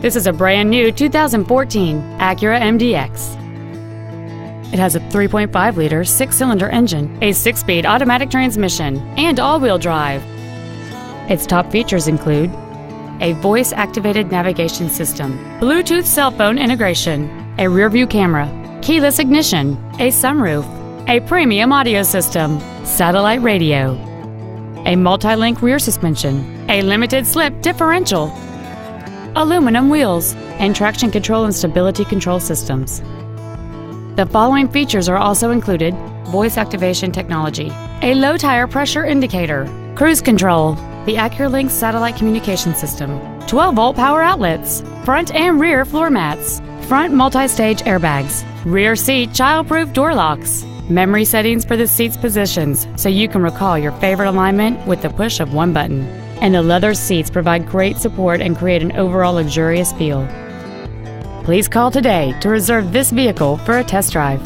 This is a brand new 2014 Acura MDX. It has a 3.5-liter 6-cylinder engine, a 6-speed automatic transmission, and all-wheel drive. Its top features include a voice-activated navigation system, Bluetooth cell phone integration, a rear-view camera, keyless ignition, a sunroof, a premium audio system, satellite radio, a multi-link rear suspension, a limited-slip differential, aluminum wheels, and traction control and stability control systems. The following features are also included: voice activation technology, a low tire pressure indicator, cruise control, the AcuraLink satellite communication system, 12-volt power outlets, front and rear floor mats, front multi-stage airbags, rear seat child-proof door locks, memory settings for the seat's positions so you can recall your favorite alignment with the push of one button. And the leather seats provide great support and create an overall luxurious feel. Please call today to reserve this vehicle for a test drive.